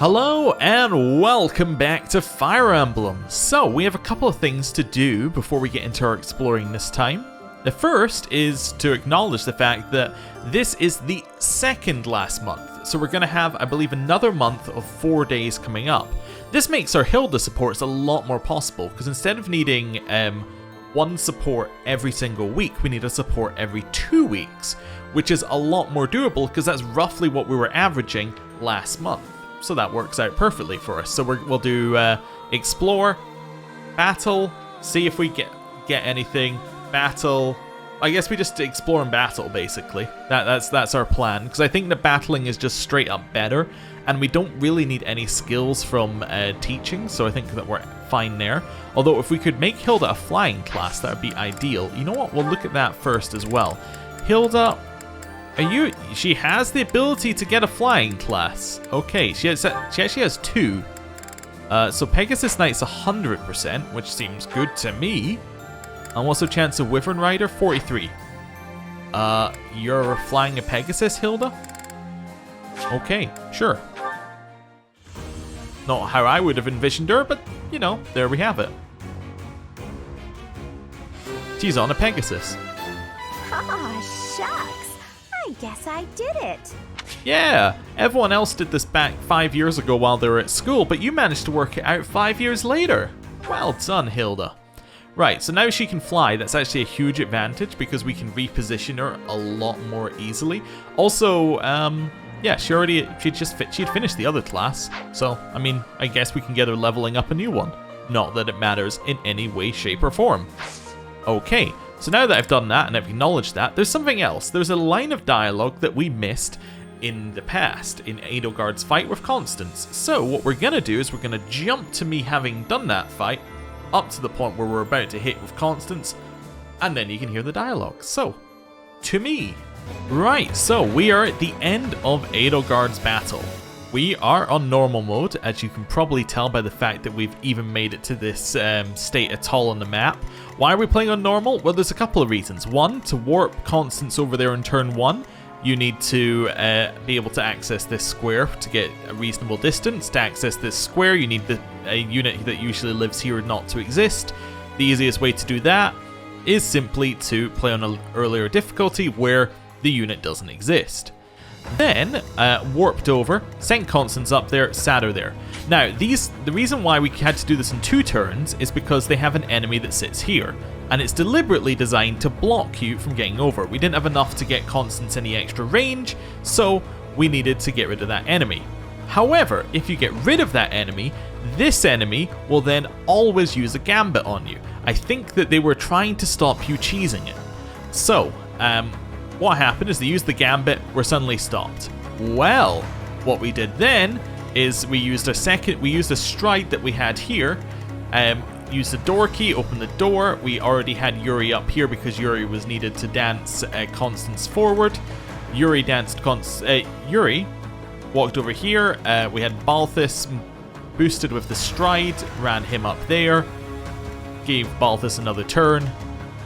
Hello and welcome back to Fire Emblem. So we have a couple of things to do before we get into our exploring this time. The first is to acknowledge the fact that this is the second last month. So we're going to have, I believe, another month of 4 days coming up. This makes our Hilda supports a lot more possible because instead of needing one support every single week, we need a support every 2 weeks, which is a lot more doable because that's roughly what we were averaging last month. So that works out perfectly for us. So we'll do explore, battle, see if we get anything, battle. I guess we just explore and battle basically. That's our plan, because I think the battling is just straight up better, and we don't really need any skills from teaching. So I think that we're fine there. Although if we could make Hilda a flying class, that would be ideal. You know what? We'll look at that first as well. Hilda. She has the ability to get a flying class. Okay, she actually has 2. So Pegasus Knight's 100%, which seems good to me. And what's her chance of Wyvern Rider? 43. You're flying a Pegasus, Hilda? Okay, sure. Not how I would have envisioned her, but, you know, there we have it. She's on a Pegasus. Ah, shucks. I guess I did it. Yeah, everyone else did this back 5 years ago while they were at school, but you managed to work it out 5 years later. Well done, Hilda. Right, so now she can fly. That's actually a huge advantage because we can reposition her a lot more easily. Also, yeah, she'd finished the other class. So, I mean, I guess we can get her leveling up a new one. Not that it matters in any way, shape, or form. Okay. So now that I've done that and I've acknowledged that, there's something else. There's a line of dialogue that we missed in the past, in Edelgard's fight with Constance. So what we're going to do is we're going to jump to me having done that fight, up to the point where we're about to hit with Constance, and then you can hear the dialogue. So, to me. Right, so we are at the end of Edelgard's battle. We are on normal mode, as you can probably tell by the fact that we've even made it to this state at all on the map. Why are we playing on normal? Well, there's a couple of reasons. One, to warp Constance over there in turn 1, you need to be able to access this square to get a reasonable distance. To access this square, you need a unit that usually lives here not to exist. The easiest way to do that is simply to play on an earlier difficulty where the unit doesn't exist. Then, warped over, sent Constance up there, sat her there. Now, the reason why we had to do this in 2 turns is because they have an enemy that sits here, and it's deliberately designed to block you from getting over. We didn't have enough to get Constance any extra range, so we needed to get rid of that enemy. However, if you get rid of that enemy, this enemy will then always use a gambit on you. I think that they were trying to stop you cheesing it. So, what happened is they used the gambit, we're suddenly stopped. Well, what we did then is we used a stride that we had here, used the door key, opened the door. We already had Yuri up here because Yuri was needed to dance Constance forward. Yuri walked over here. We had Balthus boosted with the stride, ran him up there, gave Balthus another turn.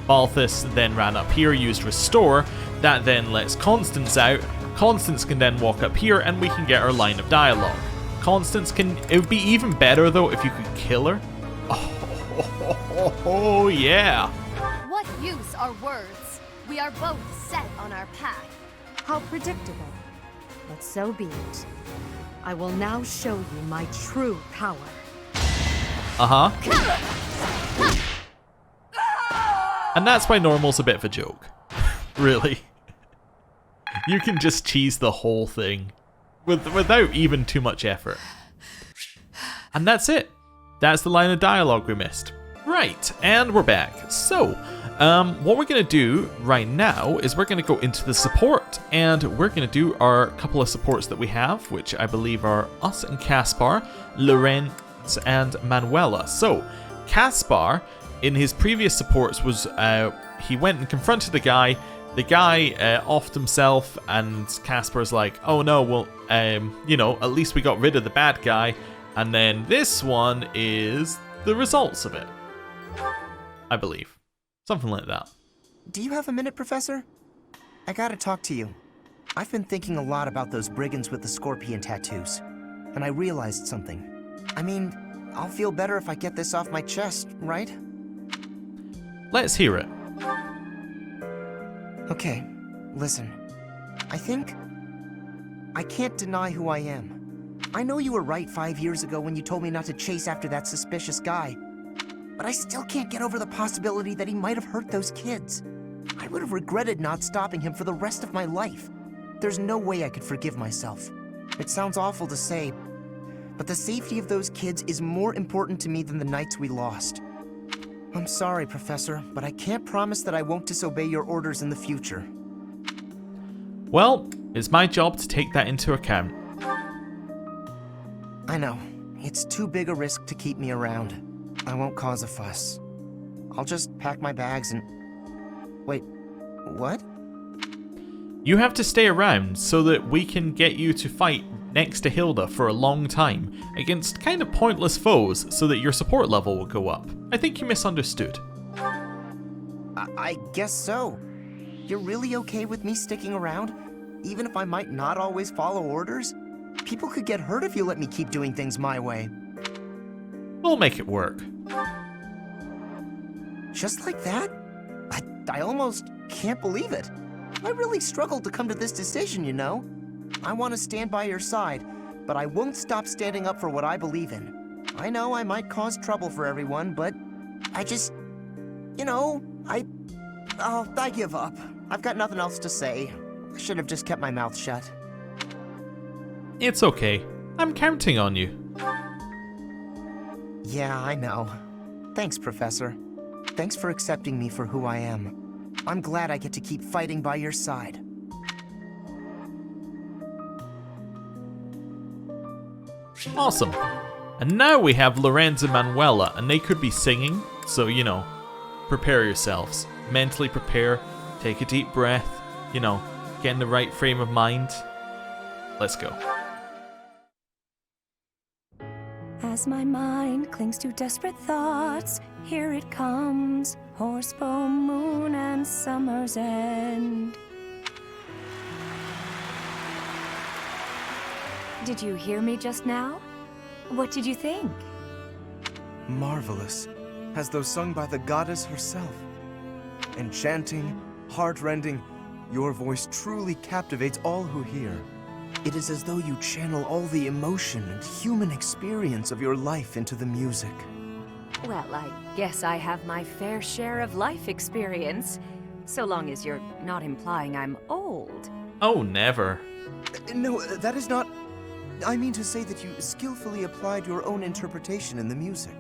Balthus then ran up here, used restore. That then lets Constance out. Constance can then walk up here and we can get our line of dialogue. It would be even better though if you could kill her. Oh yeah. What use are words? We are both set on our path. How predictable. But so be it. I will now show you my true power. And that's why normal's a bit of a joke. Really. You can just cheese the whole thing without even too much effort. And that's it. That's the line of dialogue we missed. Right, and we're back. So, what we're going to do right now is we're going to go into the support, and we're going to do our couple of supports that we have, which I believe are us and Caspar, Lorenz, and Manuela. So, Caspar, in his previous supports, was he went and confronted the guy. The guy offed himself, and Caspar's like, oh no, well, you know, at least we got rid of the bad guy. And then this one is the results of it, I believe. Something like that. Do you have a minute, Professor? I gotta talk to you. I've been thinking a lot about those brigands with the scorpion tattoos. and I realized something. I mean, I'll feel better if I get this off my chest, right? Let's hear it. Okay, listen. I can't deny who I am. I know you were right 5 years ago when you told me not to chase after that suspicious guy. But I still can't get over the possibility that he might have hurt those kids. I would have regretted not stopping him for the rest of my life. There's no way I could forgive myself. It sounds awful to say, but the safety of those kids is more important to me than the knights we lost. I'm sorry, Professor, but I can't promise that I won't disobey your orders in the future. Well, it's my job to take that into account. I know. It's too big a risk to keep me around. I won't cause a fuss. I'll just pack my bags and... Wait, what? You have to stay around so that we can get you to fight next to Hilda for a long time against kind of pointless foes so that your support level will go up. I think you misunderstood. I guess so. You're really okay with me sticking around? Even if I might not always follow orders? People could get hurt if you let me keep doing things my way. We'll make it work. Just like that? I almost can't believe it. I really struggled to come to this decision, you know? I want to stand by your side, but I won't stop standing up for what I believe in. I know I might cause trouble for everyone, but I just... You know, I give up. I've got nothing else to say. I should have just kept my mouth shut. It's okay. I'm counting on you. Yeah, I know. Thanks, Professor. Thanks for accepting me for who I am. I'm glad I get to keep fighting by your side. Awesome. And now we have Lorenz and Manuela, and they could be singing, so, you know, prepare yourselves. Mentally prepare, take a deep breath, you know, get in the right frame of mind. Let's go. As my mind clings to desperate thoughts, here it comes, horsebow, moon, and summer's end. Did you hear me just now? What did you think? Marvelous, as though sung by the goddess herself. Enchanting, heartrending, your voice truly captivates all who hear. It is as though you channel all the emotion and human experience of your life into the music. Well, I guess I have my fair share of life experience, so long as you're not implying I'm old. Oh, never. No, that is not... I mean to say that you skillfully applied your own interpretation in the music.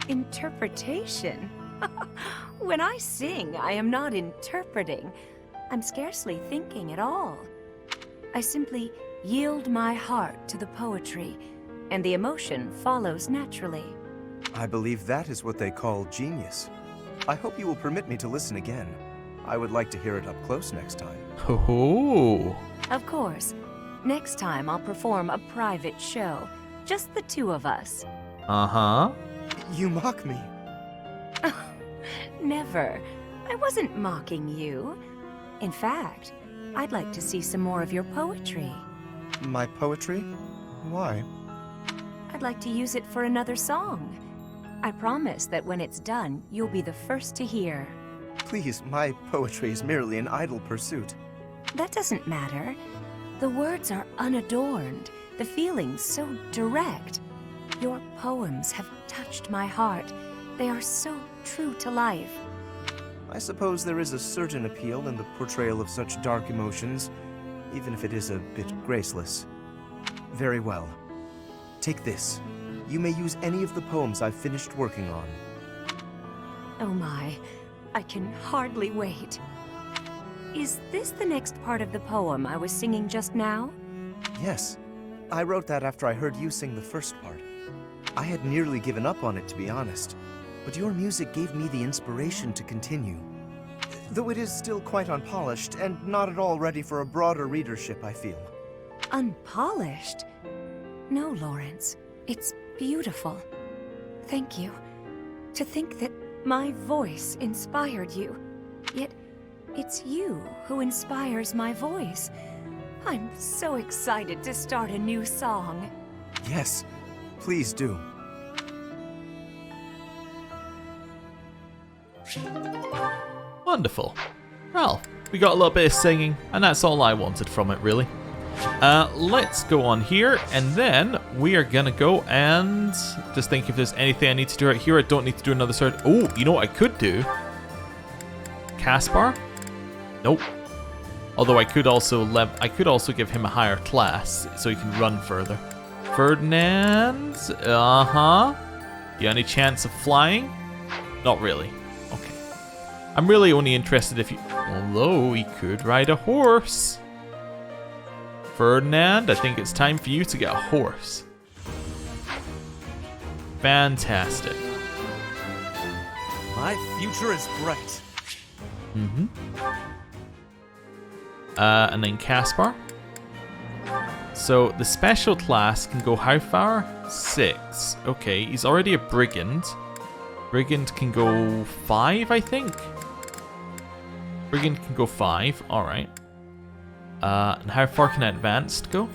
Interpretation? When I sing, I am not interpreting. I'm scarcely thinking at all. I simply yield my heart to the poetry, and the emotion follows naturally. I believe that is what they call genius. I hope you will permit me to listen again. I would like to hear it up close next time. Oh. Of course. Next time I'll perform a private show. Just the two of us. Uh-huh. You mock me. Never. I wasn't mocking you. In fact, I'd like to see some more of your poetry. My poetry? Why? I'd like to use it for another song. I promise that when it's done, you'll be the first to hear. Please, my poetry is merely an idle pursuit. That doesn't matter. The words are unadorned, the feelings so direct. Your poems have touched my heart. They are so true to life. I suppose there is a certain appeal in the portrayal of such dark emotions, even if it is a bit graceless. Very well. Take this. You may use any of the poems I've finished working on. Oh my, I can hardly wait. Is this the next part of the poem I was singing just now? Yes. I wrote that after I heard you sing the first part. I had nearly given up on it, to be honest, but your music gave me the inspiration to continue. Though it is still quite unpolished and not at all ready for a broader readership, I feel. Unpolished? No, Lawrence. It's beautiful. Thank you. To think that my voice inspired you, yet it's you who inspires my voice. I'm so excited to start a new song. Yes, please do. Wonderful. Well, we got a little bit of singing, and that's all I wanted from it, really. Let's go on here, and then we are gonna go and just think if there's anything I need to do right here. I don't need to do another sword. Oh, you know what I could do? Caspar? Nope. Although I could also give him a higher class so he can run further. Ferdinand? You got any chance of flying? Not really. Okay. I'm really only interested if you... Although he could ride a horse. Ferdinand, I think it's time for you to get a horse. Fantastic. My future is bright. Mm-hmm. And then Caspar. So the special class can go how far? 6. Okay, he's already a brigand. Brigand can go 5, I think. Brigand can go 5. Alright. And how far can advanced go?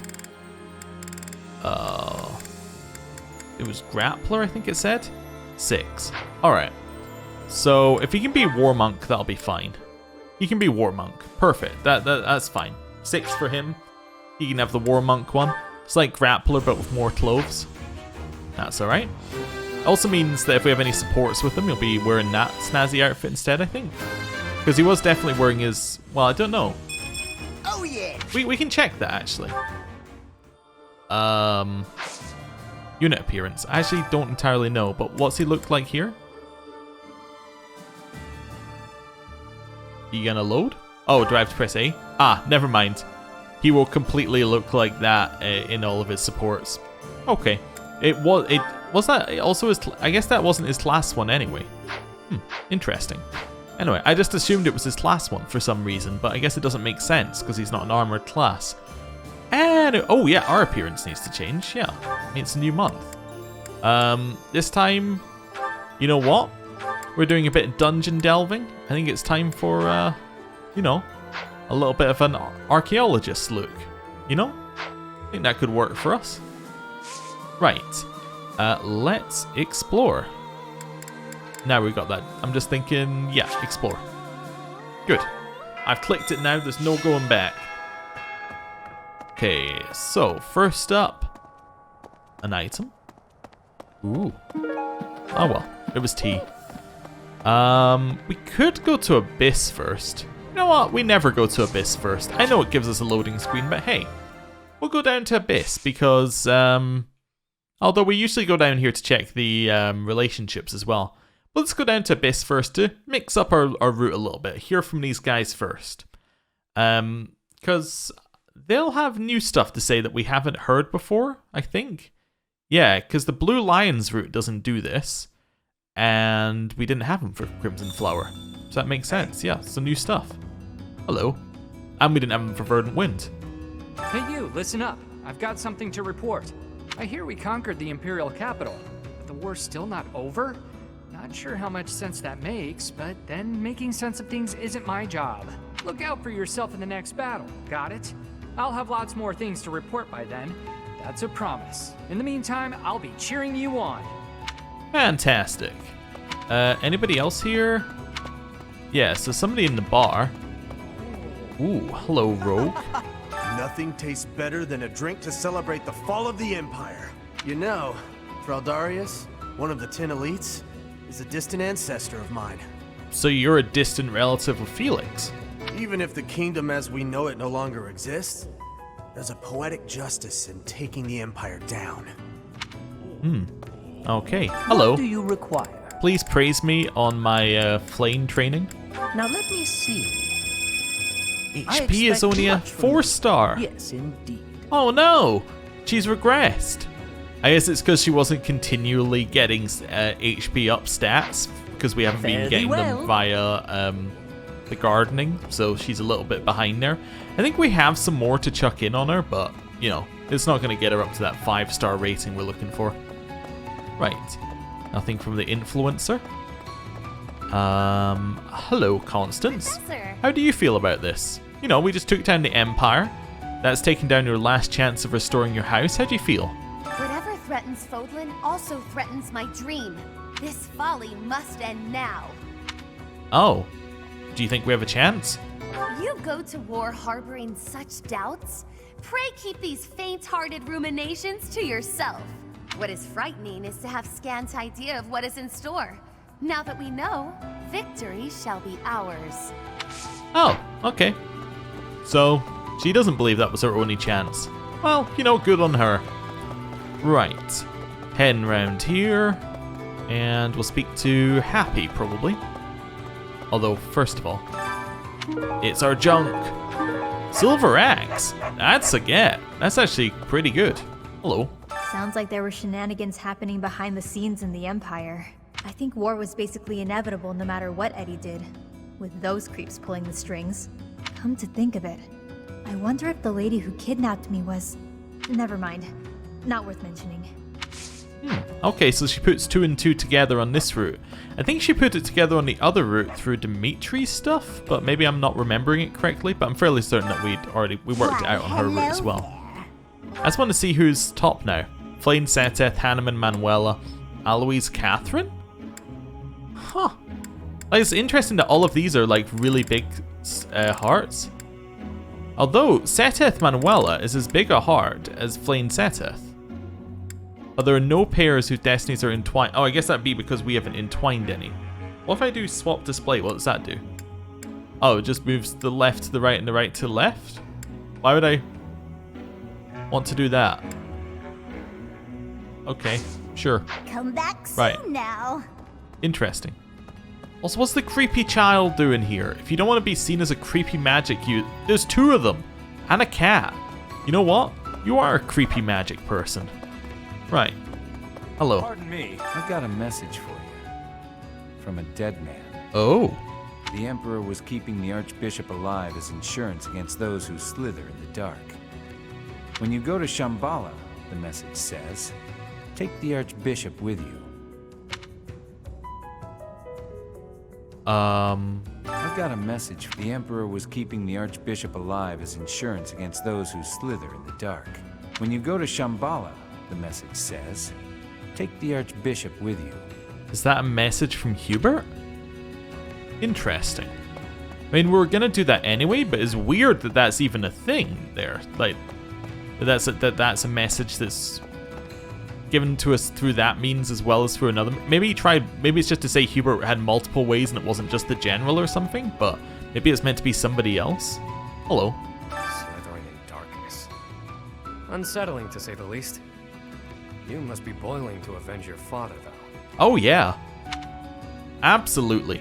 It was grappler, I think it said. 6. Alright. So if he can be war monk, that'll be fine. He can be war monk. Perfect. That's fine. 6 for him. He can have the war monk one. It's like grappler, but with more clothes. That's alright. Also means that if we have any supports with him, he'll be wearing that snazzy outfit instead, I think. Because he was definitely wearing his... Well, I don't know. Oh yeah! We can check that, actually. Unit appearance. I actually don't entirely know, but what's he look like here? You gonna load? Oh, do I have to press A? Ah, never mind. He will completely look like that in all of his supports. Okay. Was that also his... I guess that wasn't his class one anyway. Interesting. Anyway, I just assumed it was his class one for some reason, but I guess it doesn't make sense because he's not an armored class. And oh yeah, our appearance needs to change. Yeah, it's a new month. This time, you know what? We're doing a bit of dungeon delving. I think it's time for, you know, a little bit of an archaeologist look. You know, I think that could work for us. Right. Let's explore. Now we've got that. I'm just thinking, yeah, explore. Good. I've clicked it now. There's no going back. Okay, so first up, an item. Ooh. Oh well, it was tea. We could go to Abyss first. You know what? We never go to Abyss first. I know it gives us a loading screen, but hey, we'll go down to Abyss because, although we usually go down here to check the relationships as well. But let's go down to Abyss first to mix up our route a little bit. Hear from these guys first. Because they'll have new stuff to say that we haven't heard before, I think. Yeah, because the Blue Lions route doesn't do this. And we didn't have them for Crimson Flower. So that makes sense, yeah, some new stuff. Hello. And we didn't have them for Verdant Wind. Hey you, listen up. I've got something to report. I hear we conquered the Imperial capital, but the war's still not over? Not sure how much sense that makes, but then making sense of things isn't my job. Look out for yourself in the next battle, got it? I'll have lots more things to report by then. That's a promise. In the meantime, I'll be cheering you on. Fantastic. Anybody else here? Yeah, so somebody in the bar. Ooh, hello, rogue. Nothing tastes better than a drink to celebrate the fall of the Empire. You know, Fraldarius, one of the 10 elites, is a distant ancestor of mine. So you're a distant relative of Felix? Even if the kingdom as we know it no longer exists, there's a poetic justice in taking the Empire down. Okay, hello. What do you require? Please praise me on my flame training. Now let me see. HP is only a 4-star. Yes, indeed. Oh no! She's regressed. I guess it's because she wasn't continually getting HP up stats, because we haven't been getting them via the gardening, so she's a little bit behind there. I think we have some more to chuck in on her, but, you know, it's not going to get her up to that 5-star rating we're looking for. Right. Nothing from the influencer. Hello, Constance. Professor. How do you feel about this? You know, we just took down the Empire. That's taken down your last chance of restoring your house. How do you feel? Whatever threatens Fódlan also threatens my dream. This folly must end now. Oh. Do you think we have a chance? You go to war harboring such doubts? Pray keep these faint-hearted ruminations to yourself. What is frightening is to have scant idea of what is in store. Now that we know, victory shall be ours. Oh, okay. So, she doesn't believe that was her only chance. Well, you know, good on her. Right. Heading round here. And we'll speak to Happy, probably. Although, first of all, it's our junk. Silver Axe. That's a get. That's actually pretty good. Hello. Sounds like there were shenanigans happening behind the scenes in the Empire. I think war was basically inevitable no matter what Eddie did, with those creeps pulling the strings. Come to think of it, I wonder if the lady who kidnapped me was... Never mind. Not worth mentioning. Okay, so she puts 2 and 2 together on this route. I think she put it together on the other route through Dimitri's stuff, but maybe I'm not remembering it correctly, but I'm fairly certain that we worked it out on her route as well. I just want to see who's top now. Flane, Seteth, Hanneman, Manuela, Aloise, Catherine? Huh. Like, it's interesting that all of these are like really big hearts. Although Seteth Manuela is as big a heart as Flane Seteth. But there are no pairs whose destinies are entwined. Oh, I guess that'd be because we haven't entwined any. What if I do swap display? What does that do? Oh, it just moves the left to the right and the right to the left? Why would I want to do that? Okay, sure. Come back soon Right. now. Interesting. Also, what's the creepy child doing here? If you don't want to be seen as a creepy magic there's 2 of them. And a cat. You know what? You are a creepy magic person. Right. Hello. Pardon me. I've got a message for you. From a dead man. Oh. The Emperor was keeping the Archbishop alive as insurance against those who slither in the dark. When you go to Shambhala, the message says, take the Archbishop with you. I've got a message. The Emperor was keeping the Archbishop alive as insurance against those who slither in the dark. When you go to Shambhala, the message says, take the Archbishop with you. Is that a message from Hubert? Interesting. I mean, we're gonna do that anyway, but it's weird that that's even a thing there. Like, that's a message that's given to us through that means as well as through another. Maybe it's just to say Hubert had multiple ways and it wasn't just the general or something, but maybe it's meant to be somebody else. Hello. Slithering in darkness. Unsettling, to say the least. You must be boiling to avenge your father, though. Oh, yeah. Absolutely.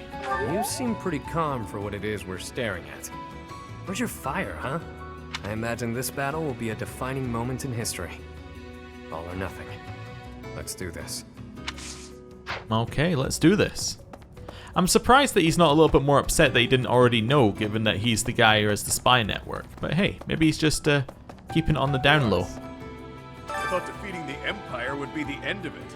You seem pretty calm for what it is we're staring at. Where's your fire, huh? I imagine this battle will be a defining moment in history. All or nothing. Let's do this. Okay, let's do this. I'm surprised that he's not a little bit more upset that he didn't already know, given that he's the guy who has the spy network. But hey, maybe he's just keeping it on the down low. I thought defeating the Empire would be the end of it.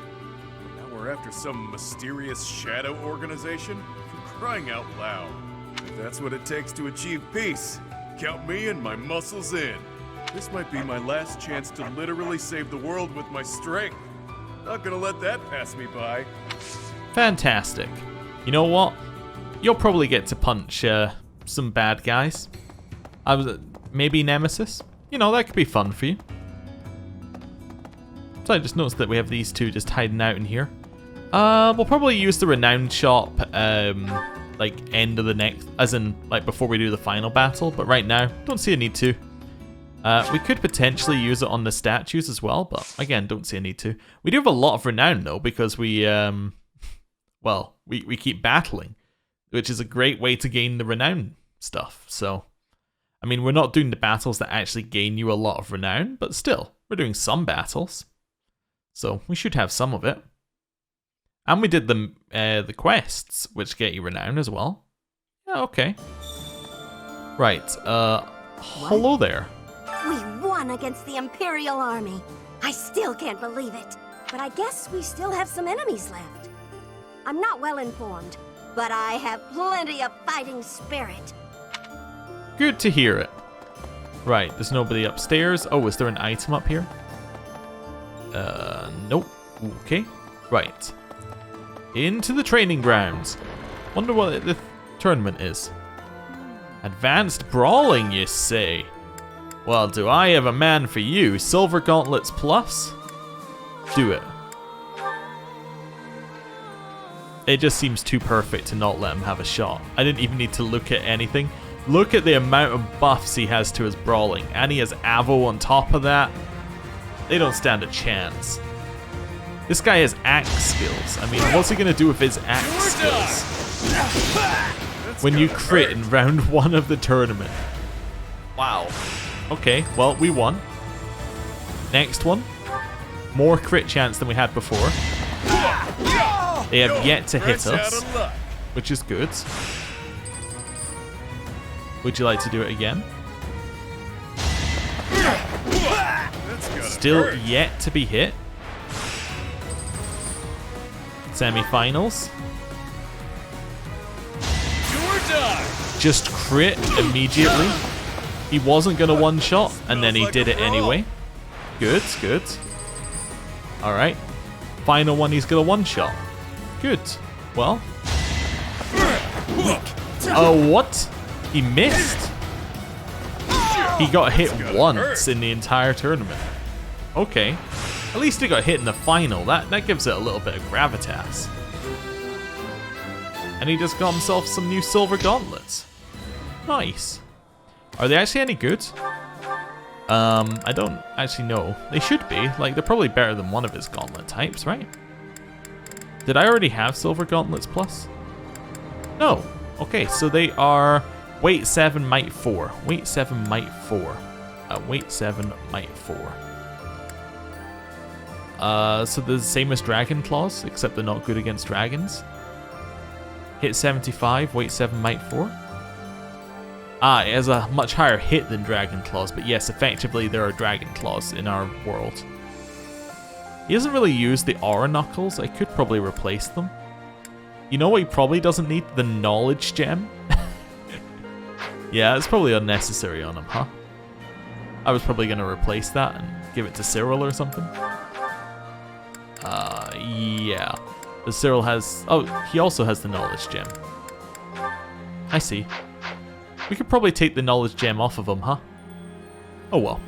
Now we're after some mysterious shadow organization? For crying out loud. If that's what it takes to achieve peace, count me and my muscles in. This might be my last chance to literally save the world with my strength. Not gonna let that pass me by. Fantastic. You know what? You'll probably get to punch some bad guys. Maybe Nemesis. You know, that could be fun for you. So I just noticed that we have these 2 just hiding out in here. We'll probably use the renowned shop, like end of the next, as in like before we do the final battle. But right now, don't see a need to. We could potentially use it on the statues as well, but again, don't see a need to. We do have a lot of renown though, because we keep battling, which is a great way to gain the renown stuff. So, I mean, we're not doing the battles that actually gain you a lot of renown, but still, we're doing some battles. So, we should have some of it. And we did the quests, which get you renown as well. Yeah, okay. Right, hello there. We won against the Imperial Army. I still can't believe it. But I guess we still have some enemies left. I'm not well informed, but I have plenty of fighting spirit. Good to hear it. Right, there's nobody upstairs. Oh, is there an item up here? Nope. Okay. Right. Into the training grounds. Wonder what the tournament is. Advanced brawling, you say? Well, do I have a man for you? Silver Gauntlets Plus? Do it. It just seems too perfect to not let him have a shot. I didn't even need to look at anything. Look at the amount of buffs he has to his brawling. And he has Avo on top of that. They don't stand a chance. This guy has axe skills. I mean, what's he gonna do with his axe skills? When you crit in round 1 of the tournament. Wow. Okay, well, we won. Next one. More crit chance than we had before. They have yet to hit us, which is good. Would you like to do it again? Still yet to be hit. Semi-finals. Just crit immediately. He wasn't going to one-shot, and then he did it anyway. Good, good. Alright. Final one, he's going to one-shot. Good. Well. Oh, what? He missed? He got hit once in the entire tournament. Okay. At least he got hit in the final. That gives it a little bit of gravitas. And he just got himself some new silver gauntlets. Nice. Are they actually any good? I don't actually know. They should be. Like, they're probably better than one of his gauntlet types, right? Did I already have silver gauntlets plus? No. Okay, so they are weight 7, might 4. Weight 7, might 4. Weight 7, might 4. So they're the same as Dragon Claws, except they're not good against dragons. Hit 75, weight 7, might 4. Ah, it has a much higher hit than Dragon Claws, but yes, effectively there are Dragon Claws in our world. He doesn't really use the Aura Knuckles. I could probably replace them. You know what he probably doesn't need? The Knowledge Gem. Yeah, it's probably unnecessary on him, huh? I was probably going to replace that and give it to Cyril or something. Yeah. But Cyril has... Oh, he also has the Knowledge Gem. I see. We could probably take the Knowledge Gem off of him, huh? Oh well.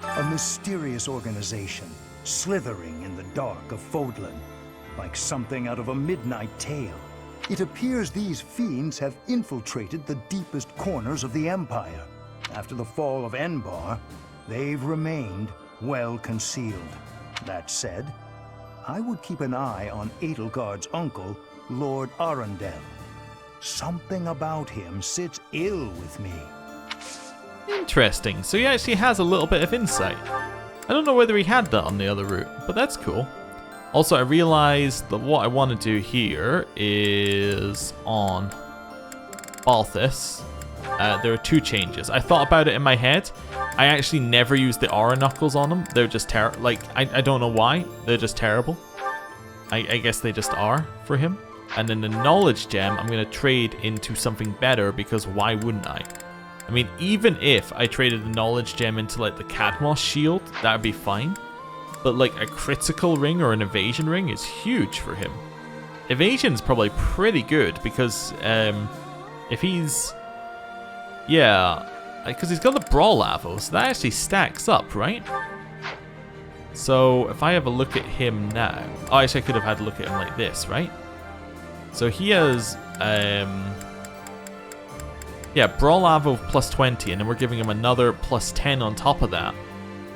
A mysterious organization, slithering in the dark of Fódlan, like something out of a midnight tale. It appears these fiends have infiltrated the deepest corners of the Empire. After the fall of Enbar, they've remained well concealed. That said, I would keep an eye on Edelgard's uncle, Lord Arundel. Something about him sits ill with me. Interesting. So he actually has a little bit of insight. I don't know whether he had that on the other route, but that's cool. Also, I realized that what I want to do here is on Balthus. There are 2 changes. I thought about it in my head. I actually never use the Aura Knuckles on them. They're just terrible. Like, I don't know why. They're just terrible. I guess they just are for him. And then the Knowledge Gem, I'm going to trade into something better because why wouldn't I? I mean, even if I traded the Knowledge Gem into like the Cadmos Shield, that would be fine. But like a critical ring or an evasion ring is huge for him. Evasion's probably pretty good because if he's... Yeah, because he's got the Brawl Avo, so that actually stacks up, right? So if I have a look at him now... Oh, actually I could have had a look at him like this, right? So he has, yeah, Brawl Avo plus 20, and then we're giving him another plus 10 on top of that.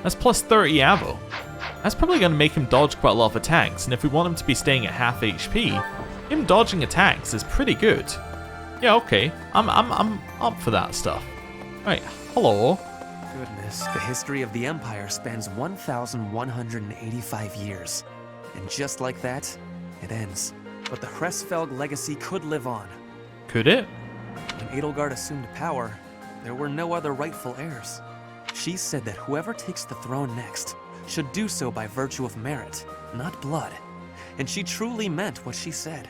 That's plus 30 Avo. That's probably going to make him dodge quite a lot of attacks, and if we want him to be staying at half HP, him dodging attacks is pretty good. Yeah, okay, I'm up for that stuff. Right, hello. Goodness, the history of the Empire spans 1,185 years. And just like that, it ends. But the Hresfelg legacy could live on. Could it? When Edelgard assumed power, there were no other rightful heirs. She said that whoever takes the throne next should do so by virtue of merit, not blood. And she truly meant what she said.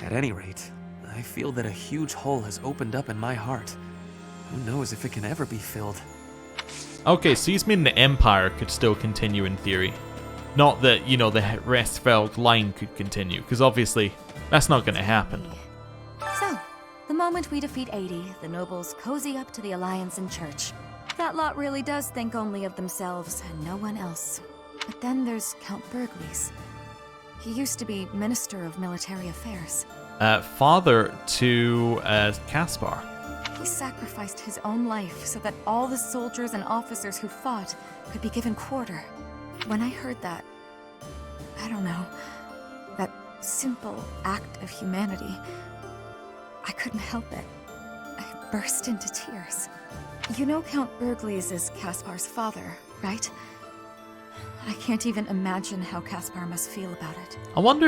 At any rate, I feel that a huge hole has opened up in my heart. Who knows if it can ever be filled? Okay, so he's meaning the Empire could still continue in theory. Not that, you know, the Restfeld line could continue, because obviously that's not going to happen. So, the moment we defeat 80, the nobles cozy up to the Alliance and Church. That lot really does think only of themselves and no one else. But then there's Count Berglis. He used to be Minister of Military Affairs. Father to Caspar. He sacrificed his own life so that all the soldiers and officers who fought could be given quarter. When I heard that, I don't know, that simple act of humanity, I couldn't help it. I burst into tears. You know Count Berglis is Caspar's father, right? I can't even imagine how Caspar must feel about it. I wonder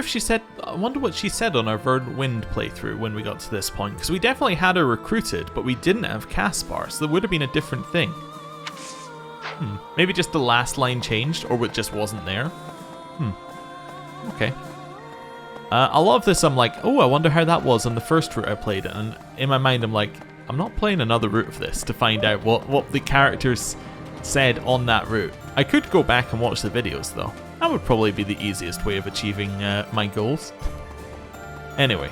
what she said on our Verdant Wind playthrough when we got to this point, because we definitely had her recruited, but we didn't have Caspar, so there would have been a different thing. Maybe just the last line changed, or it just wasn't there. Okay. A lot of this I'm like, oh, I wonder how that was on the first route I played, and in my mind I'm like, I'm not playing another route of this to find out what the characters said on that route. I could go back and watch the videos though. That would probably be the easiest way of achieving my goals. Anyway,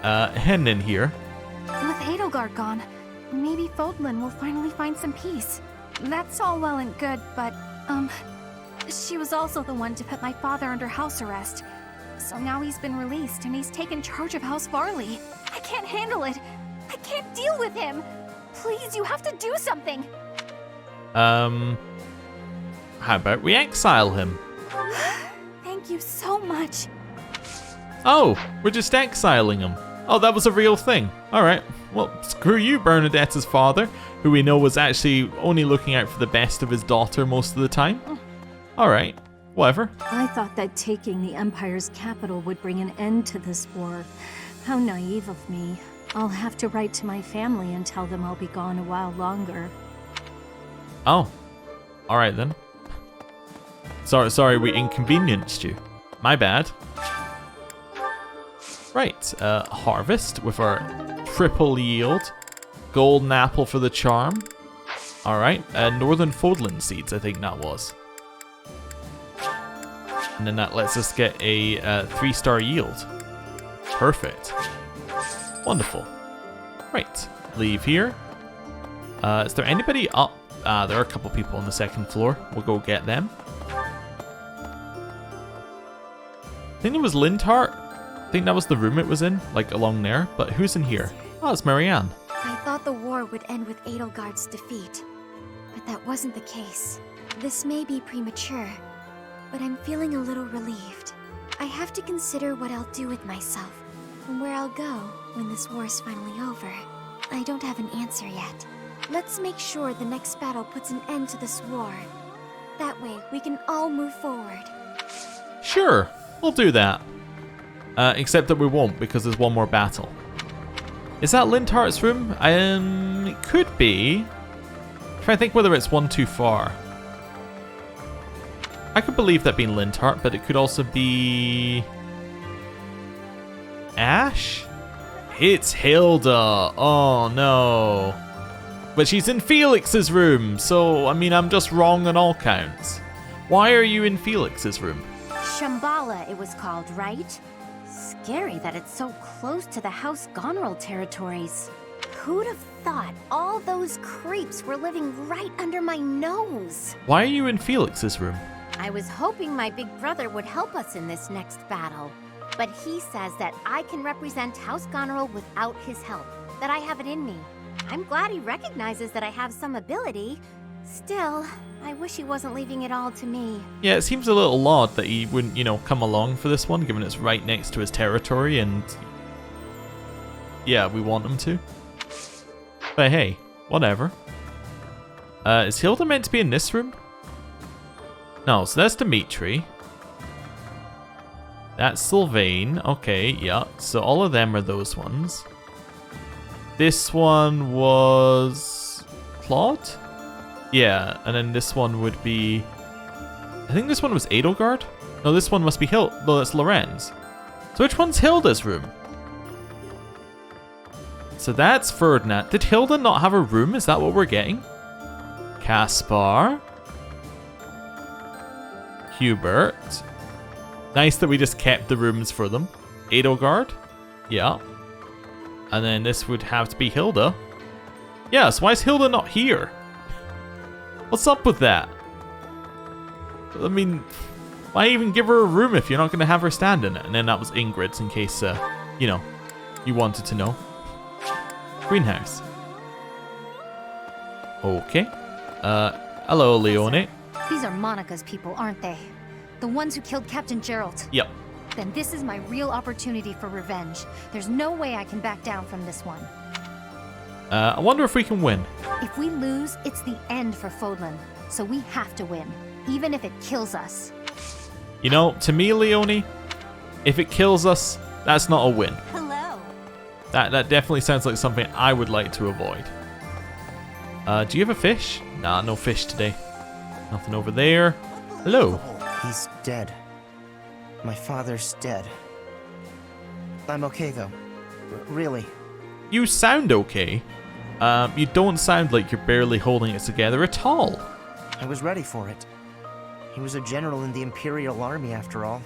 heading in here. With Edelgard gone, maybe Fódlan will finally find some peace. That's all well and good, but, she was also the one to put my father under house arrest. So now he's been released and he's taken charge of House Varley. I can't handle it. I can't deal with him. Please, you have to do something. How about we exile him? Thank you so much. Oh, we're just exiling him. Oh, that was a real thing. Alright, well, screw you, Bernadette's father, who we know was actually only looking out for the best of his daughter most of the time. Alright, whatever. I thought that taking the Empire's capital would bring an end to this war. How naive of me. I'll have to write to my family and tell them I'll be gone a while longer. Oh, alright then. Sorry, we inconvenienced you. My bad. Right, harvest with our triple yield. Golden apple for the charm. Alright, Northern Fódlan seeds, I think that was. And then that lets us get a 3-star yield. Perfect. Wonderful. Right, leave here. Is there anybody up? There are a couple people on the second floor. We'll go get them. I think it was Linthart. I think that was the room it was in, like along there. But who's in here? Oh, it's Marianne. I thought the war would end with Edelgard's defeat, but that wasn't the case. This may be premature, but I'm feeling a little relieved. I have to consider what I'll do with myself, and where I'll go when this war is finally over. I don't have an answer yet. Let's make sure the next battle puts an end to this war. That way, we can all move forward. Sure, we'll do that. Except that we won't, because there's one more battle. Is that Linthart's room? It could be. I'm trying to think whether it's one too far. I could believe that being Linthart, but it could also be... Ash? It's Hilda. Oh no. But she's in Felix's room, so I mean I'm just wrong on all counts. Why are you in Felix's room? Shambhala, it was called, right? Scary that it's so close to the House Gonrel territories. Who'd have thought all those creeps were living right under my nose? Why are you in Felix's room? I was hoping my big brother would help us in this next battle. But he says that I can represent House Gonrel without his help, that I have it in me. I'm glad he recognizes that I have some ability. Still, I wish he wasn't leaving it all to me. Yeah, it seems a little odd that he wouldn't, you know, come along for this one, given it's right next to his territory and... yeah, we want him to. But hey, whatever. Is Hilda meant to be in this room? No, so that's Dimitri. That's Sylvain. Okay, yeah. So all of them are those ones. This one was... Claude? Yeah, and then this one would be... I think this one was Edelgard? No, this one must be Hilda. No, that's Lorenz. So which one's Hilda's room? So that's Ferdinand. Did Hilda not have a room? Is that what we're getting? Caspar? Hubert. Nice that we just kept the rooms for them. Edelgard. Yeah. And then this would have to be Hilda. Yes, why is Hilda not here? What's up with that? I mean, why even give her a room if you're not going to have her stand in it? And then that was Ingrid's in case, you know, you wanted to know. Greenhouse. Okay. Hello, Leone. These are Monica's people, aren't they? The ones who killed Captain Gerald. Yep. Then this is my real opportunity for revenge. There's no way I can back down from this one. I wonder if we can win. If we lose, it's the end for Fódlan. So we have to win, even if it kills us. You know, to me, Leone, if it kills us, that's not a win. Hello. That definitely sounds like something I would like to avoid. Do you have a fish? Nah, no fish today. Nothing over there. Hello. He's dead. My father's dead. I'm okay, though. Really. You sound okay. You don't sound like you're barely holding it together at all. I was ready for it. He was a general in the Imperial Army, after all.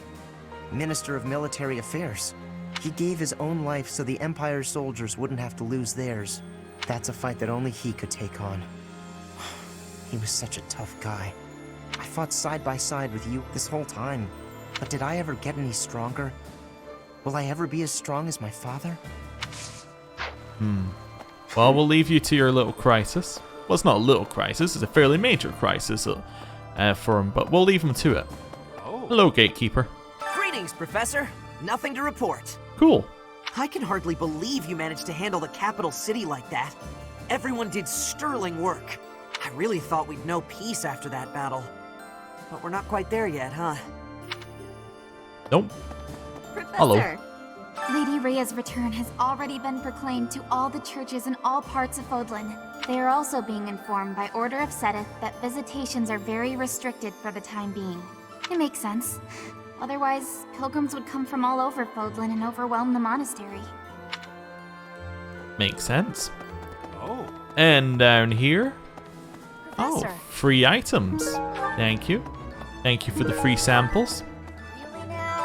Minister of Military Affairs. He gave his own life so the Empire's soldiers wouldn't have to lose theirs. That's a fight that only he could take on. He was such a tough guy. I fought side by side with you this whole time. But did I ever get any stronger? Will I ever be as strong as my father? Well, we'll leave you to your little crisis. Well, it's not a little crisis. It's a fairly major crisis for him, but we'll leave him to it. Oh. Hello, Gatekeeper. Greetings, Professor. Nothing to report. Cool. I can hardly believe you managed to handle the capital city like that. Everyone did sterling work. I really thought we'd know peace after that battle. But we're not quite there yet, huh? Nope. Professor. Hello. Lady Rhea's return has already been proclaimed to all the churches in all parts of Fódlan. They are also being informed by Order of Seteth that visitations are very restricted for the time being. It makes sense. Otherwise, pilgrims would come from all over Fódlan and overwhelm the monastery. Makes sense. Oh. And down here? Professor. Oh, free items. Thank you. Thank you for the free samples.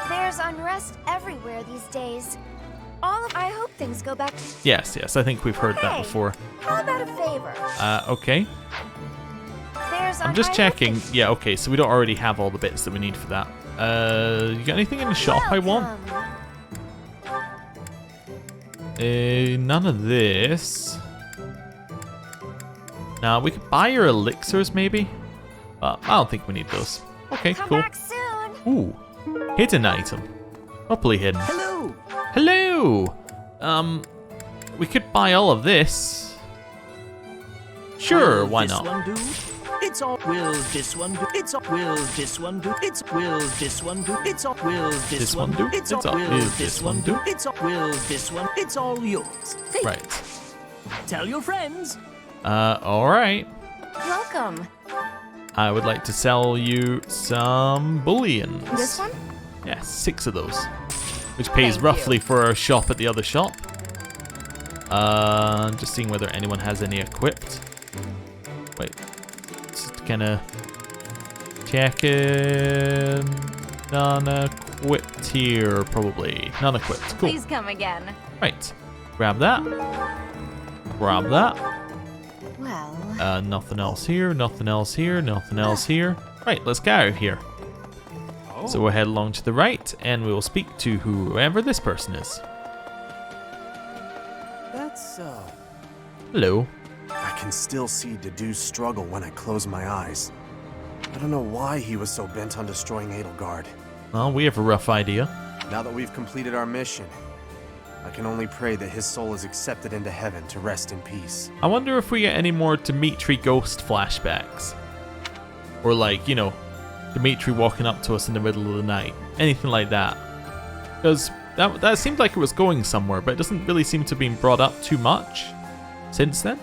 There's unrest everywhere these days. I hope things go back to... Yes, I think we've heard that Hey. before. How about a favor? Okay. I'm just checking. Yeah, okay, so we don't already have all the bits that we need for that. You got anything in the shop I want? None of this. Now, we could buy your elixirs, maybe? But I don't think we need those. Okay, cool. Ooh, hidden item. Properly hidden. Hello! Hello! We could buy all of this. Sure, why not? One do? It's all. Will this one do? It's all. Will this one do? It's will this one do? It's all. Will this one do? It's all. Will this one do? It's all. Will this one? It's all yours. Take Right. it. Tell your friends. Alright. Welcome. I would like to sell you some bullions. This one? Yes, 6 of those. Which pays Thank roughly you. for our shop at the other shop. Just seeing whether anyone has any equipped. Wait. Just kinda checking. None equipped here, probably. None equipped. Cool. Please come again. Right. Grab that. Grab that. Well, Nothing else here, nothing else here, nothing else here. Right, let's get out of here. So we'll head along to the right, and we will speak to whoever this person is. That's, Hello. I can still see Dedu's struggle when I close my eyes. I don't know why he was so bent on destroying Edelgard. Well, we have a rough idea. Now that we've completed our mission, I can only pray that his soul is accepted into heaven to rest in peace. I wonder if we get any more Dimitri ghost flashbacks. Or like, you know, Dimitri walking up to us in the middle of the night. Anything like that. Because that seemed like it was going somewhere, but it doesn't really seem to have been brought up too much since then.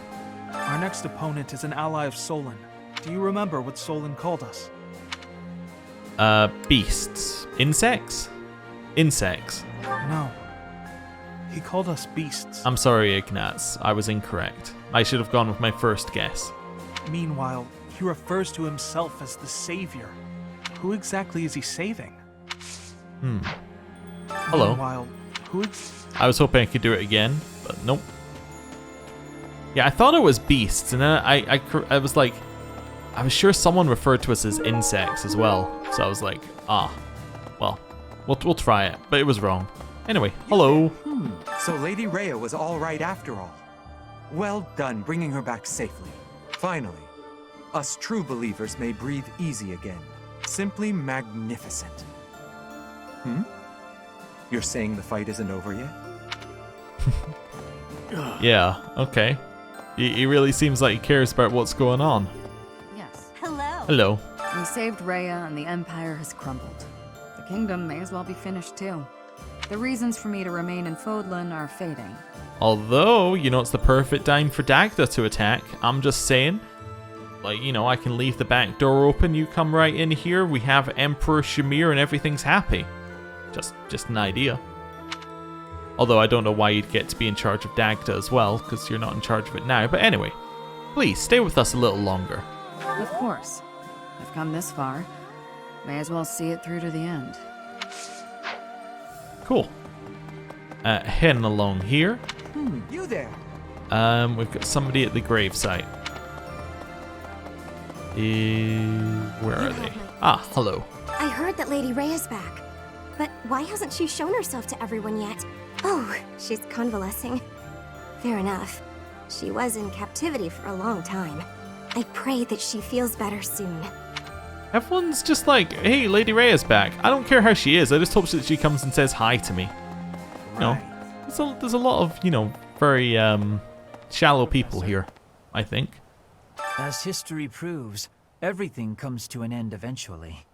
Our next opponent is an ally of Solon. Do you remember what Solon called us? Beasts. Insects? Insects. No. He called us beasts. I'm sorry, Ignaz. I was incorrect. I should have gone with my first guess. Meanwhile, he refers to himself as the Savior. who exactly is he saving? Hello. Meanwhile, I was hoping I could do it again, but nope. Yeah, I thought it was beasts, and then I was like, I was sure someone referred to us as insects as well. So I was like, well, we'll try it, but it was wrong. Anyway, hello. So Lady Rhea was all right after all. Well done bringing her back safely. Finally, us true believers may breathe easy again. Simply magnificent. You're saying the fight isn't over yet? Yeah, okay. He really seems like he cares about what's going on. Yes. Hello. We saved Rhea and the Empire has crumbled. The kingdom may as well be finished too. The reasons for me to remain in Fódlan are fading. Although, it's the perfect time for Dagda to attack. I'm just saying. Like, I can leave the back door open, you come right in here, we have Emperor Shamir and everything's happy. Just an idea. Although I don't know why you'd get to be in charge of Dagda as well, because you're not in charge of it now. But anyway, please stay with us a little longer. Of course. I've come this far. May as well see it through to the end. Cool. Heading along here. You there? We've got somebody at the gravesite. Where are they? Ah, hello. I heard that Lady Rhea's back. But why hasn't she shown herself to everyone yet? Oh, she's convalescing. Fair enough. She was in captivity for a long time. I pray that she feels better soon. Everyone's just like, hey, Lady Rhea's back. I don't care how she is. I just hope that she comes and says hi to me. There's a lot of, very shallow people here, I think. As history proves, everything comes to an end eventually.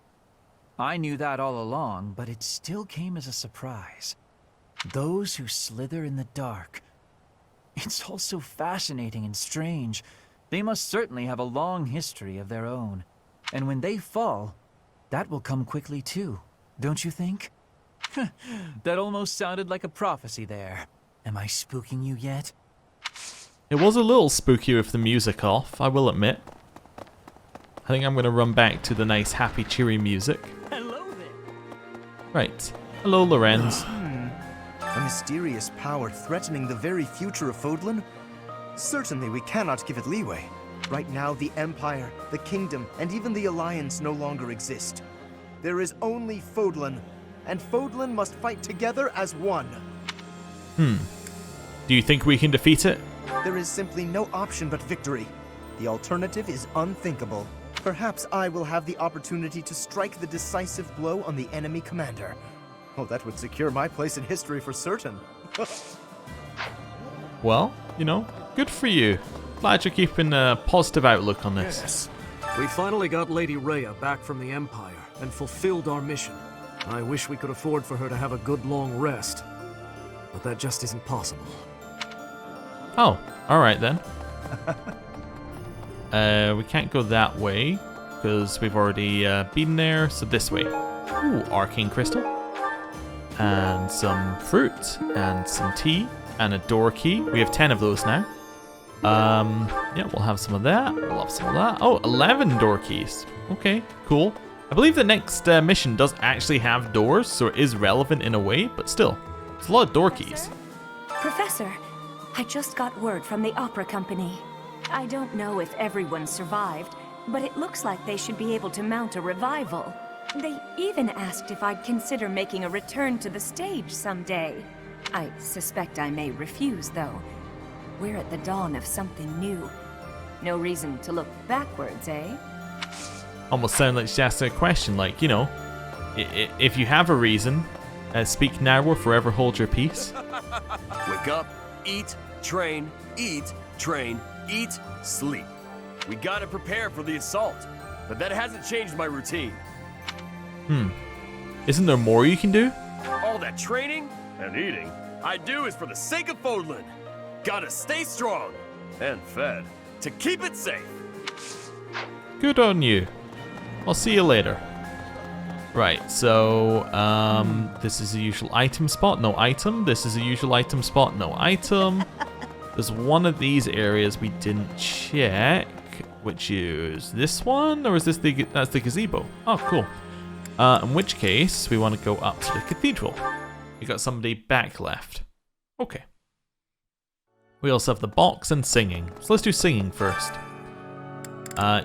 I knew that all along, but it still came as a surprise. Those who slither in the dark. It's all so fascinating and strange. They must certainly have a long history of their own. And when they fall, that will come quickly too, don't you think? That almost sounded like a prophecy there. Am I spooking you yet? It was a little spooky with the music off, I will admit. I think I'm going to run back to the nice, happy, cheery music. Hello there. Right. Hello, Lorenz. A mysterious power threatening the very future of Fódlan? Certainly we cannot give it leeway. Right now, the Empire, the Kingdom, and even the Alliance no longer exist. There is only Fódlan, and Fódlan must fight together as one. Do you think we can defeat it? There is simply no option but victory. The alternative is unthinkable. Perhaps I will have the opportunity to strike the decisive blow on the enemy commander. Oh, that would secure my place in history for certain. Well, good for you. Glad you're keeping a positive outlook on this. Yes. We finally got Lady Rhea back from the Empire and fulfilled our mission. I wish we could afford for her to have a good long rest, but that just isn't possible. Oh, alright then. We can't go that way, because we've already been there, so this way. Ooh, arcane crystal. And some fruit, and some tea, and a door key. We have 10 of those now. Yeah, we'll have some of that. We'll have some of that. Oh, 11 door keys. Okay, cool. I believe the next mission does actually have doors, so it is relevant in a way, but still, it's a lot of door keys. Professor, I just got word from the opera company. I don't know if everyone survived, but it looks like they should be able to mount a revival. They even asked if I'd consider making a return to the stage someday. I suspect I may refuse, though. We're at the dawn of something new. No reason to look backwards, eh? Almost sound like she's asking a question, like, if you have a reason, speak now or forever hold your peace. Wake up, eat, train, eat, sleep. We gotta prepare for the assault, but that hasn't changed my routine. Isn't there more you can do? All that training and eating I do is for the sake of Fódlan. Gotta stay strong and fed to keep it safe. Good on you. I'll see you later. Right, so this is a usual item spot, no item. This is a usual item spot, no item. There's one of these areas we didn't check, which is this one, or is this that's the gazebo? Oh, cool. In which case, we want to go up to the cathedral. We got somebody back left. Okay. We also have the box and singing. So let's do singing first.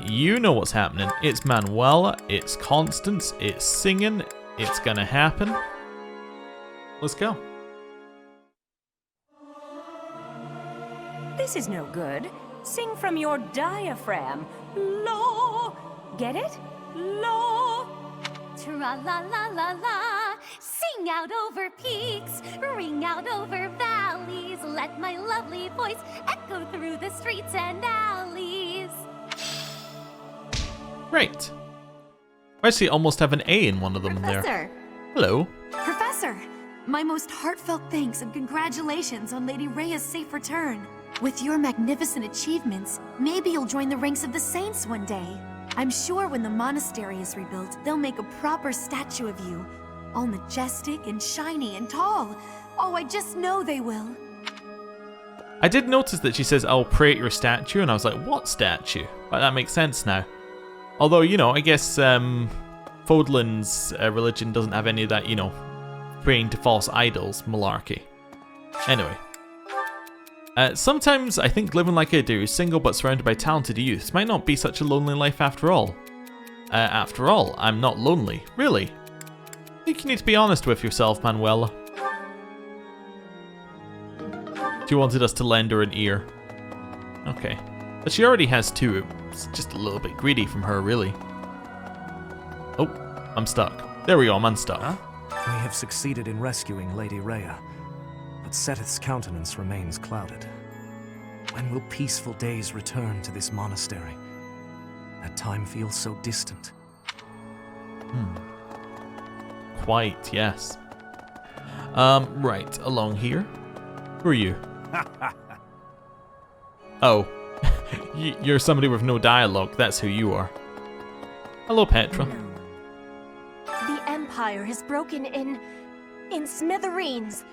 You know what's happening. It's Manuela, it's Constance, it's singing, it's gonna happen. Let's go. This is no good. Sing from your diaphragm. Lo! Get it? Lo! Tra-la-la-la-la, sing out over peaks, ring out over valleys, let my lovely voice echo through the streets and alleys. Right. I actually almost have an A in one of them there. Hello. Professor, my most heartfelt thanks and congratulations on Lady Rhea's safe return. With your magnificent achievements, maybe you'll join the ranks of the saints one day. I'm sure when the monastery is rebuilt, they'll make a proper statue of you. All majestic and shiny and tall. Oh, I just know they will. I did notice that she says, I'll pray at your statue, and I was like, what statue? But that makes sense now. Although, you know, I guess Fódlan's religion doesn't have any of that, you know, praying to false idols malarkey. Anyway. Sometimes I think living like I do, single but surrounded by talented youths, might not be such a lonely life after all. After all, I'm not lonely, really. I think you need to be honest with yourself, Manuela. She wanted us to lend her an ear. Okay. But she already has two. It's just a little bit greedy from her, really. Oh, I'm stuck. There we go, I'm unstuck. We have succeeded in rescuing Lady Rhea, but Seteth's countenance remains clouded. When will peaceful days return to this monastery? That time feels so distant. Quite, yes. Right, along here. Who are you? Oh. You're somebody with no dialogue, that's who you are. Hello, Petra. The Empire has broken in smithereens.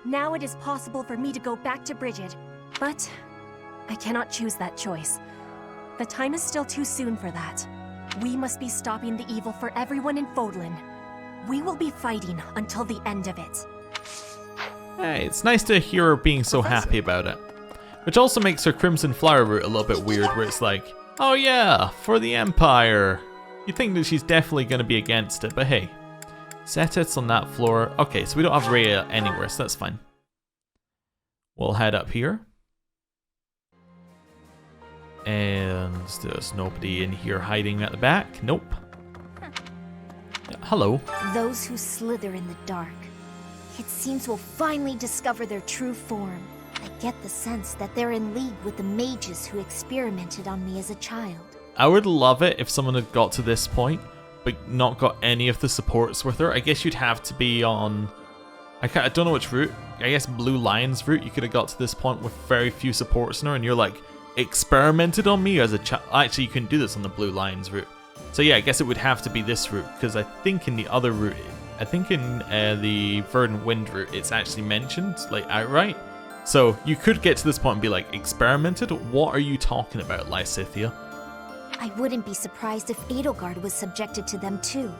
Now it is possible for me to go back to Bridget, but I cannot choose that choice. The time is still too soon for that. We must be stopping the evil for everyone in Fódlan. We will be fighting until the end of it. Hey, it's nice to hear her being so happy about it. Which also makes her Crimson Flower route a little bit weird, where it's like, oh yeah, for the Empire. You think that she's definitely going to be against it, but hey. Seteth's on that floor. Okay, so we don't have Rhea anywhere, so that's fine. We'll head up here. And there's nobody in here hiding at the back. Nope. Hello. Those who slither in the dark, it seems will finally discover their true form. I get the sense that they're in league with the mages who experimented on me as a child. I would love it if someone had got to this point, but not got any of the supports with her. I guess you'd have to be on... I don't know which route. I guess Blue Lion's route. You could have got to this point with very few supports in her, and you're like, experimented on me as a child. Actually, you can do this on the Blue Lion's route. So yeah, I guess it would have to be this route, because I think in the other route, I think in the Verdant Wind route, it's actually mentioned, like, outright. So you could get to this point and be like, experimented? What are you talking about, Lysithea? I wouldn't be surprised if Edelgard was subjected to them too.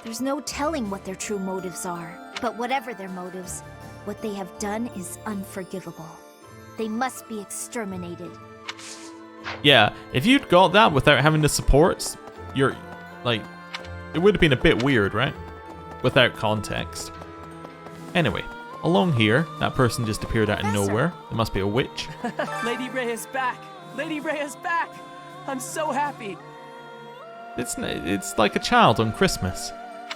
There's no telling what their true motives are. But whatever their motives, what they have done is unforgivable. They must be exterminated. Yeah, if you'd got that without having the supports, you're, like, it would have been a bit weird, right? Without context. Anyway, along here, that person just appeared out of nowhere. It must be a witch. Lady Rhea's back! Lady Rhea's back! I'm so happy! It's like a child on Christmas.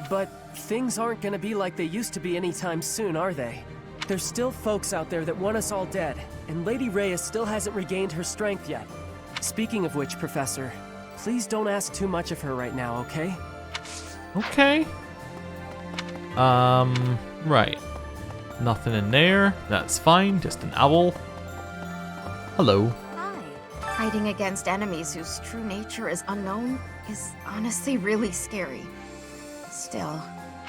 But things aren't gonna be like they used to be anytime soon, are they? There's still folks out there that want us all dead, and Lady Rhea still hasn't regained her strength yet. Speaking of which, Professor, please don't ask too much of her right now, okay? Okay. Right. Nothing in there. That's fine. Just an owl. Hello. Fighting against enemies whose true nature is unknown is honestly really scary. Still,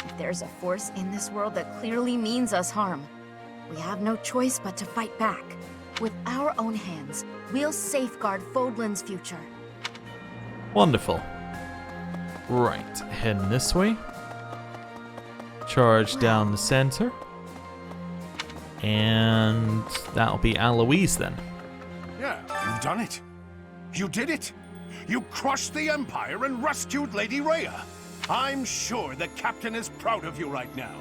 if there's a force in this world that clearly means us harm, we have no choice but to fight back. With our own hands, we'll safeguard Fódlan's future. Wonderful. Right, heading this way. charge down the center. And that'll be Aloise then. Yeah, you've done it. You did it. You crushed the Empire and rescued Lady Rhea. I'm sure the Captain is proud of you right now.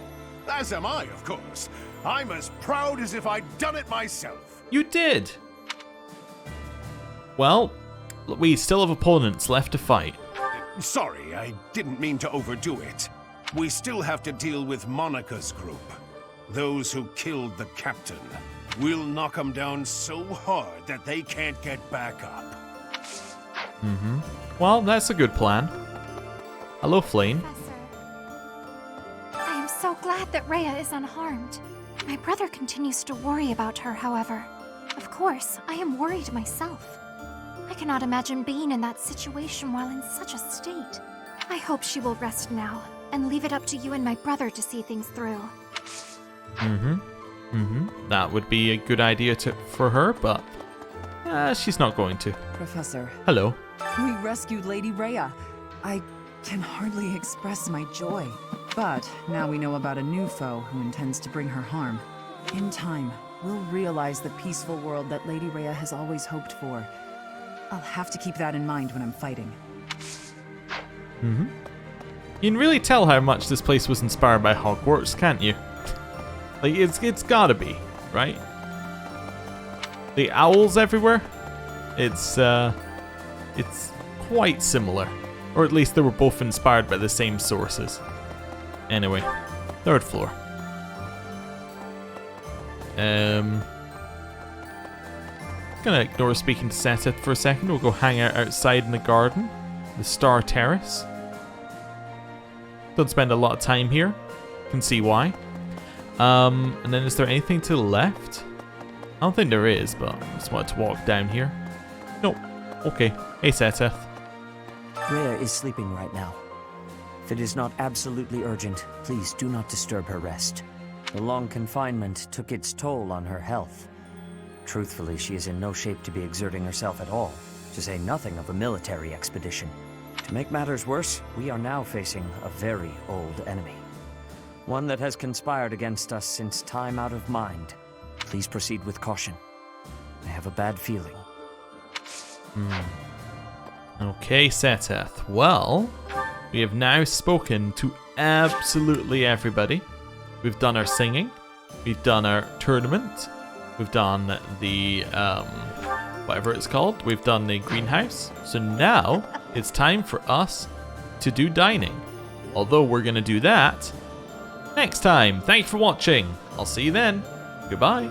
As am I, of course. I'm as proud as if I'd done it myself. You did. Well, we still have opponents left to fight. Sorry, I didn't mean to overdo it. We still have to deal with Monica's group. Those who killed the Captain. We'll knock them down so hard that they can't get back up. Well, that's a good plan. Hello, Flame. I am so glad that Rhea is unharmed. My brother continues to worry about her, however. Of course, I am worried myself. I cannot imagine being in that situation while in such a state. I hope she will rest now, and leave it up to you and my brother to see things through. That would be a good idea for her, but she's not going to. Professor. Hello. We rescued Lady Rhea. I can hardly express my joy. But now we know about a new foe who intends to bring her harm. In time, we'll realize the peaceful world that Lady Rhea has always hoped for. I'll have to keep that in mind when I'm fighting. You can really tell how much this place was inspired by Hogwarts, can't you? Like, it's gotta be, right? The owls everywhere? It's quite similar. Or at least they were both inspired by the same sources. Anyway, 3rd floor. Gonna ignore speaking to Seteth for a second. We'll go hang out outside in the garden. The Star Terrace. Don't spend a lot of time here. Can see why. And then is there anything to the left? I don't think there is, but I just wanted to walk down here. Nope. Okay. Hey, Seteth. Rhea is sleeping right now. If it is not absolutely urgent, please do not disturb her rest. The long confinement took its toll on her health. Truthfully, she is in no shape to be exerting herself at all, to say nothing of a military expedition. To make matters worse, we are now facing a very old enemy. One that has conspired against us since time out of mind. Please proceed with caution. I have a bad feeling. Okay, Seteth. Well, we have now spoken to absolutely everybody. We've done our singing. We've done our tournament. We've done the, whatever it's called. We've done the greenhouse. So now it's time for us to do dining. Although we're going to do that next time. Thanks for watching. I'll see you then. Goodbye.